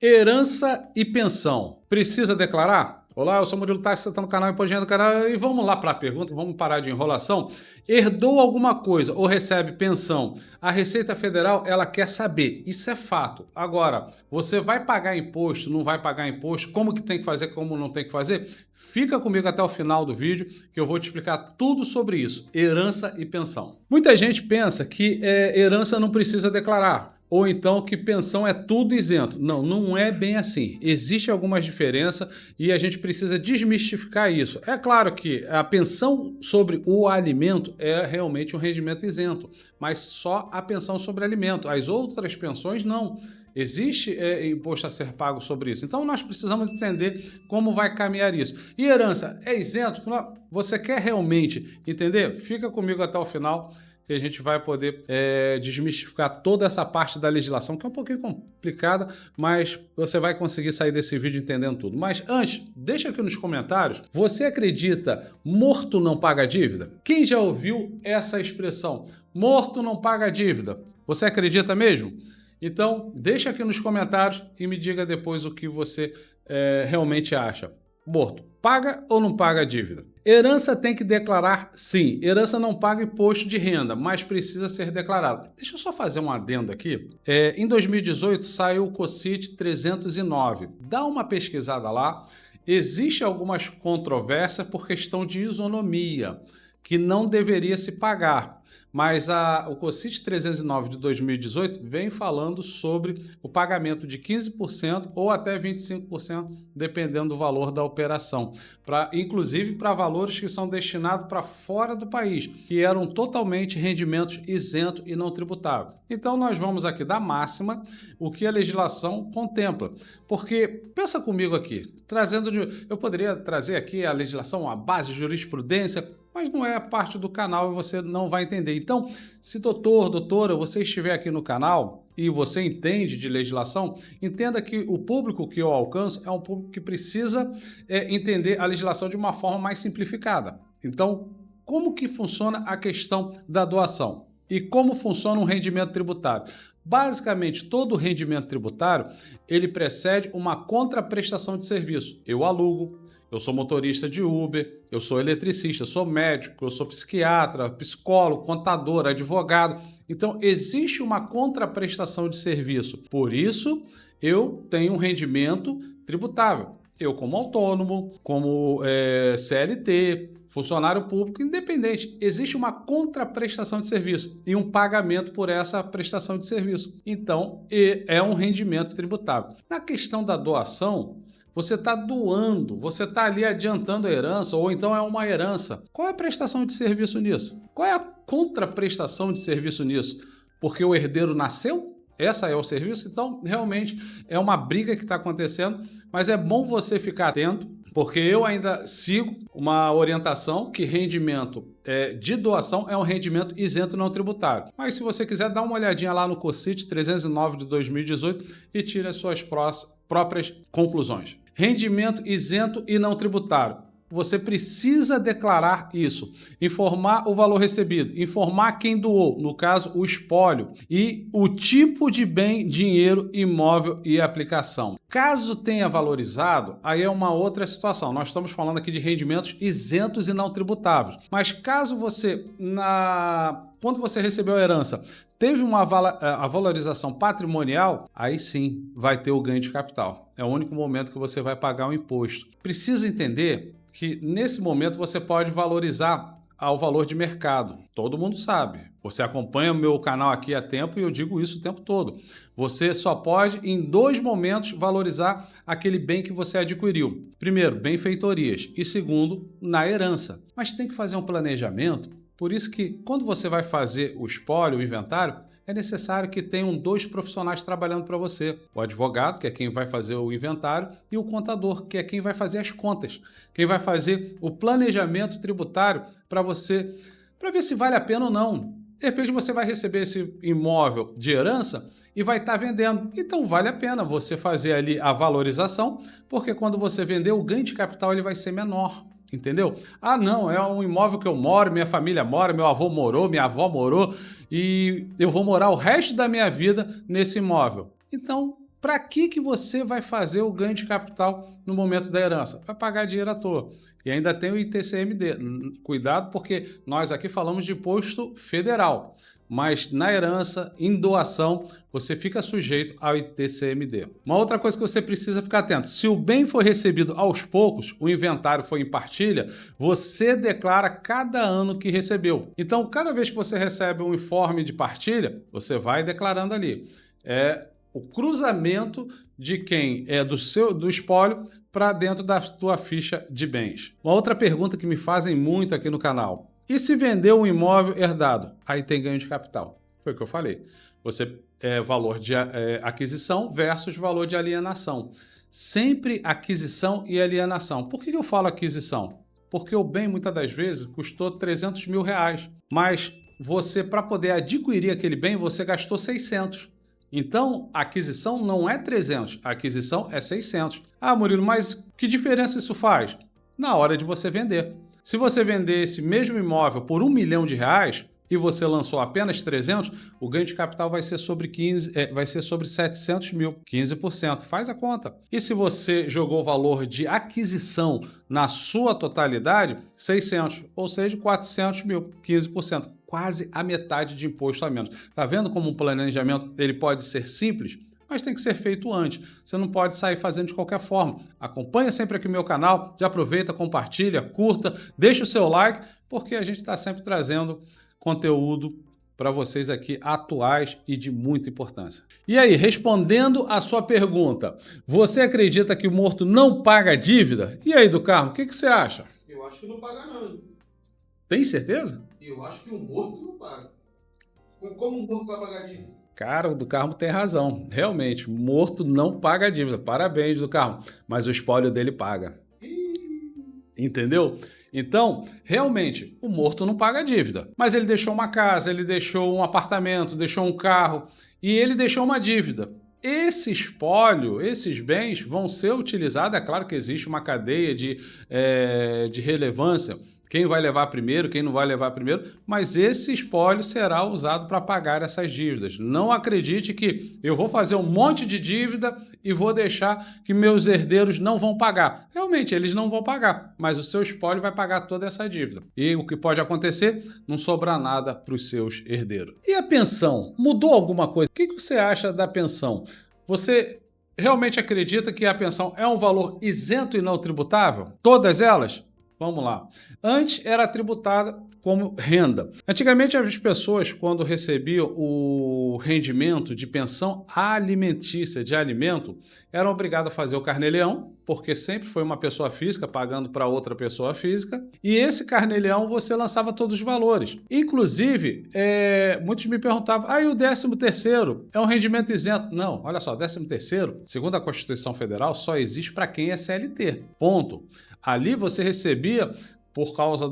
Herança e pensão. Precisa declarar? Olá, eu sou Murilo Tassi, você está no canal Imposto de Renda do Canal e vamos lá para a pergunta, vamos parar de enrolação. Herdou alguma coisa ou recebe pensão? A Receita Federal, ela quer saber, isso é fato. Agora, você vai pagar imposto, não vai pagar imposto, como que tem que fazer, como não tem que fazer? Fica comigo até o final do vídeo que eu vou te explicar tudo sobre isso, herança e pensão. Muita gente pensa que herança não precisa declarar. Ou então que pensão é tudo isento. Não, não é bem assim. Existem algumas diferenças e a gente precisa desmistificar isso. É claro que a pensão sobre o alimento é realmente um rendimento isento, mas só a pensão sobre alimento. As outras pensões não. Existe imposto a ser pago sobre isso. Então nós precisamos entender como vai caminhar isso. E herança é isento? Você quer realmente entender? Fica comigo até o final, que a gente vai poder desmistificar toda essa parte da legislação, que é um pouquinho complicada, mas você vai conseguir sair desse vídeo entendendo tudo. Mas antes, deixa aqui nos comentários, você acredita morto não paga dívida? Quem já ouviu essa expressão? Morto não paga dívida. Você acredita mesmo? Então, deixa aqui nos comentários e me diga depois o que você realmente acha. Morto, paga ou não paga a dívida? Herança tem que declarar, sim. Herança não paga imposto de renda, mas precisa ser declarado. Deixa eu só fazer um adendo aqui. Em 2018 saiu o COSCIT 309. Dá uma pesquisada lá. Existem algumas controvérsias por questão de isonomia, que não deveria se pagar. Mas o COSCIT 309 de 2018 vem falando sobre o pagamento de 15% ou até 25%, dependendo do valor da operação, inclusive para valores que são destinados para fora do país, que eram totalmente rendimentos isentos e não tributáveis. Então nós vamos aqui dar máxima o que a legislação contempla, porque pensa comigo aqui, eu poderia trazer aqui a legislação, a base de jurisprudência, mas não é parte do canal e você não vai entender. Então, se doutora, você estiver aqui no canal e você entende de legislação, entenda que o público que eu alcanço é um público que precisa entender a legislação de uma forma mais simplificada. Então, como que funciona a questão da doação? E como funciona um rendimento tributário? Basicamente, todo rendimento tributário, ele precede uma contraprestação de serviço. Eu alugo, eu sou motorista de Uber, eu sou eletricista, eu sou médico, eu sou psiquiatra, psicólogo, contador, advogado. Então, existe uma contraprestação de serviço. Por isso, eu tenho um rendimento tributável. Eu, como autônomo, como CLT, funcionário público, independente, existe uma contraprestação de serviço e um pagamento por essa prestação de serviço. Então, é um rendimento tributável. Na questão da doação, você está doando, você está ali adiantando a herança, ou então é uma herança. Qual é a prestação de serviço nisso? Qual é a contraprestação de serviço nisso? Porque o herdeiro nasceu? Essa é o serviço? Então, realmente, é uma briga que está acontecendo, mas é bom você ficar atento, porque eu ainda sigo uma orientação que rendimento de doação é um rendimento isento não tributário. Mas se você quiser, dá uma olhadinha lá no COSCIT 309 de 2018 e tire as suas próprias conclusões. Rendimento isento e não tributário. Você precisa declarar isso, informar o valor recebido, informar quem doou, no caso o espólio, e o tipo de bem, dinheiro, imóvel e aplicação. Caso tenha valorizado, aí é uma outra situação. Nós estamos falando aqui de rendimentos isentos e não tributáveis. Mas caso você, quando você recebeu a herança, teve a valorização patrimonial, aí sim vai ter o ganho de capital. É o único momento que você vai pagar o imposto. Precisa entender que nesse momento você pode valorizar ao valor de mercado. Todo mundo sabe. Você acompanha o meu canal aqui há tempo e eu digo isso o tempo todo. Você só pode, em 2 momentos, valorizar aquele bem que você adquiriu. Primeiro, benfeitorias e segundo, na herança. Mas tem que fazer um planejamento. Por isso que, quando você vai fazer o espólio, o inventário, é necessário que tenham 2 profissionais trabalhando para você. O advogado, que é quem vai fazer o inventário, e o contador, que é quem vai fazer as contas. Quem vai fazer o planejamento tributário para você, para ver se vale a pena ou não. De repente você vai receber esse imóvel de herança e vai estar vendendo. Então vale a pena você fazer ali a valorização, porque quando você vender, o ganho de capital ele vai ser menor. Entendeu? Ah, não, é um imóvel que eu moro, minha família mora, meu avô morou, minha avó morou e eu vou morar o resto da minha vida nesse imóvel. Então, para que você vai fazer o ganho de capital no momento da herança? Vai pagar dinheiro à toa. E ainda tem o ITCMD. Cuidado, porque nós aqui falamos de imposto federal. Mas na herança, em doação, você fica sujeito ao ITCMD. Uma outra coisa que você precisa ficar atento: se o bem foi recebido aos poucos, o inventário foi em partilha, você declara cada ano que recebeu. Então, cada vez que você recebe um informe de partilha, você vai declarando ali. É o cruzamento de quem é do espólio para dentro da tua ficha de bens. Uma outra pergunta que me fazem muito aqui no canal: e se vender um imóvel herdado? Aí tem ganho de capital. Foi o que eu falei. Você valor de aquisição versus valor de alienação. Sempre aquisição e alienação. Por que eu falo aquisição? Porque o bem, muitas das vezes, custou 300 mil reais. Mas você, para poder adquirir aquele bem, você gastou 600. Então, a aquisição não é 300, a aquisição é 600. Ah, Murilo, mas que diferença isso faz? Na hora de você vender. Se você vender esse mesmo imóvel por R$1 milhão e você lançou apenas 300, o ganho de capital vai ser sobre 700 mil, 15%. Faz a conta. E se você jogou o valor de aquisição na sua totalidade, 600, ou seja, 400 mil, 15%. Quase a metade de imposto a menos. Tá vendo como um planejamento ele pode ser simples? Mas tem que ser feito antes. Você não pode sair fazendo de qualquer forma. Acompanha sempre aqui o meu canal, já aproveita, compartilha, curta, deixa o seu like, porque a gente está sempre trazendo conteúdo para vocês aqui atuais e de muita importância. E aí, respondendo a sua pergunta, você acredita que o morto não paga dívida? E aí, do Carmo, o que você acha? Eu acho que não paga não. Tem certeza? Eu acho que o morto não paga. Como um morto vai pagar dívida? Cara, o do Carmo tem razão. Realmente, morto não paga dívida. Parabéns, do Carmo. Mas o espólio dele paga. Entendeu? Então, realmente, o morto não paga dívida. Mas ele deixou uma casa, ele deixou um apartamento, deixou um carro e ele deixou uma dívida. Esse espólio, esses bens vão ser utilizados. É claro que existe uma cadeia de relevância. Quem vai levar primeiro, quem não vai levar primeiro, mas esse espólio será usado para pagar essas dívidas. Não acredite que eu vou fazer um monte de dívida e vou deixar que meus herdeiros não vão pagar. Realmente, eles não vão pagar, mas o seu espólio vai pagar toda essa dívida. E o que pode acontecer? Não sobrar nada para os seus herdeiros. E a pensão? Mudou alguma coisa? O que você acha da pensão? Você realmente acredita que a pensão é um valor isento e não tributável? Todas elas? Vamos lá. Antes era tributada como renda. Antigamente as pessoas, quando recebiam o rendimento de pensão alimentícia de alimento, eram obrigadas a fazer o carnê-leão, porque sempre foi uma pessoa física pagando para outra pessoa física, e esse carnê-leão você lançava todos os valores. Inclusive, muitos me perguntavam, e o 13º é um rendimento isento? Não, olha só, 13º, segundo a Constituição Federal, só existe para quem é CLT. Ponto. Ali você recebia, por causa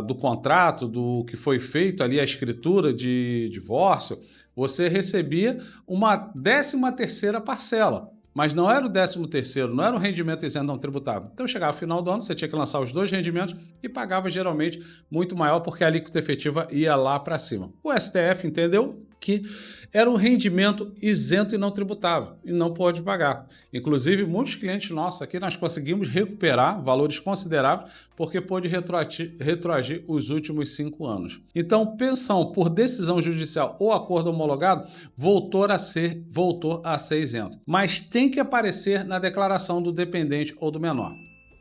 do contrato, do que foi feito ali, a escritura de divórcio, você recebia uma 13ª parcela. Mas não era o 13º, não era um rendimento isento não tributável. Então chegava ao final do ano, você tinha que lançar os dois rendimentos e pagava geralmente muito maior, porque a alíquota efetiva ia lá para cima. O STF entendeu que era um rendimento isento e não tributável, e não pode pagar. Inclusive, muitos clientes nossos aqui, nós conseguimos recuperar valores consideráveis, porque pôde retroagir os últimos 5 anos. Então, pensão por decisão judicial ou acordo homologado, voltou a ser isento. Mas tem que aparecer na declaração do dependente ou do menor.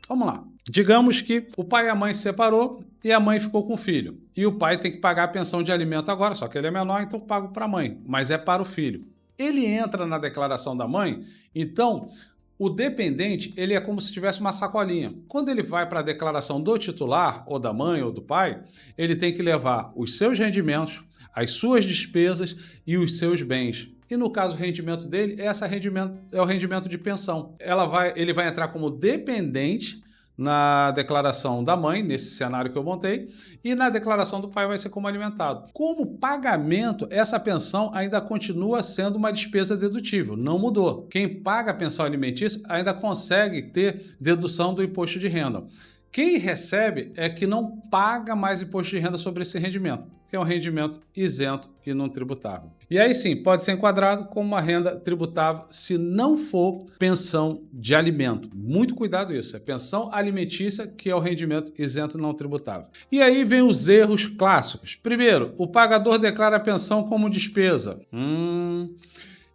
Vamos lá. Digamos que o pai e a mãe se separou e a mãe ficou com o filho. E o pai tem que pagar a pensão de alimento agora, só que ele é menor, então pago para a mãe, mas é para o filho. Ele entra na declaração da mãe, então o dependente ele é como se tivesse uma sacolinha. Quando ele vai para a declaração do titular, ou da mãe ou do pai, ele tem que levar os seus rendimentos, as suas despesas e os seus bens. E no caso, o rendimento dele, é o rendimento de pensão. Ele vai entrar como dependente na declaração da mãe, nesse cenário que eu montei, e na declaração do pai vai ser como alimentado. Como pagamento, essa pensão ainda continua sendo uma despesa dedutível, não mudou. Quem paga a pensão alimentícia ainda consegue ter dedução do imposto de renda. Quem recebe é que não paga mais imposto de renda sobre esse rendimento. que é um rendimento isento e não tributável. E aí sim, pode ser enquadrado como uma renda tributável se não for pensão de alimento. Muito cuidado isso, é pensão alimentícia que é o rendimento isento e não tributável. E aí vem os erros clássicos. Primeiro, o pagador declara a pensão como despesa.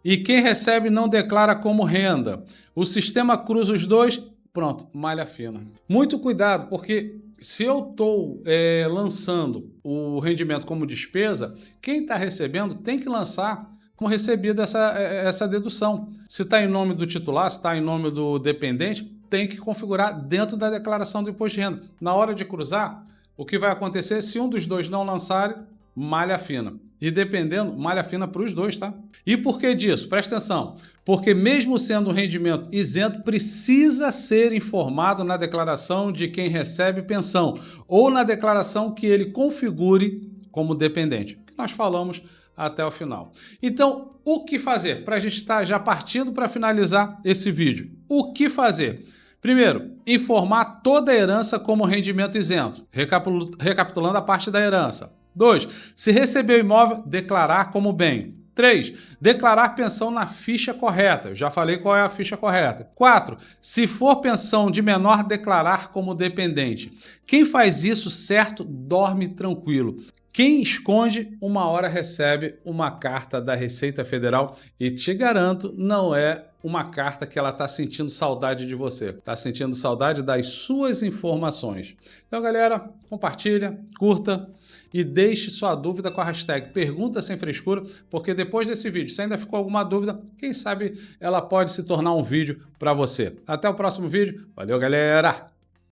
E quem recebe não declara como renda. O sistema cruza os dois, pronto, malha fina. Muito cuidado, porque se eu estou lançando o rendimento como despesa, quem está recebendo tem que lançar como recebida essa dedução. Se está em nome do titular, se está em nome do dependente, tem que configurar dentro da declaração do imposto de renda. Na hora de cruzar, o que vai acontecer se um dos dois não lançarem, malha fina. E dependendo, malha fina para os dois, tá? E por que disso? Presta atenção. Porque mesmo sendo um rendimento isento, precisa ser informado na declaração de quem recebe pensão ou na declaração que ele configure como dependente, que nós falamos até o final. Então, o que fazer? Para a gente estar já partindo para finalizar esse vídeo. O que fazer? Primeiro, informar toda a herança como rendimento isento, recapitulando a parte da herança. 2. Se receber o imóvel, declarar como bem. 3. Declarar pensão na ficha correta. Eu já falei qual é a ficha correta. 4. Se for pensão de menor, declarar como dependente. Quem faz isso certo, dorme tranquilo. Quem esconde, uma hora recebe uma carta da Receita Federal e te garanto, não é uma carta que ela está sentindo saudade de você. Está sentindo saudade das suas informações. Então, galera, compartilha, curta e deixe sua dúvida com a hashtag Pergunta Sem Frescura, porque depois desse vídeo, se ainda ficou alguma dúvida, quem sabe ela pode se tornar um vídeo para você. Até o próximo vídeo. Valeu, galera!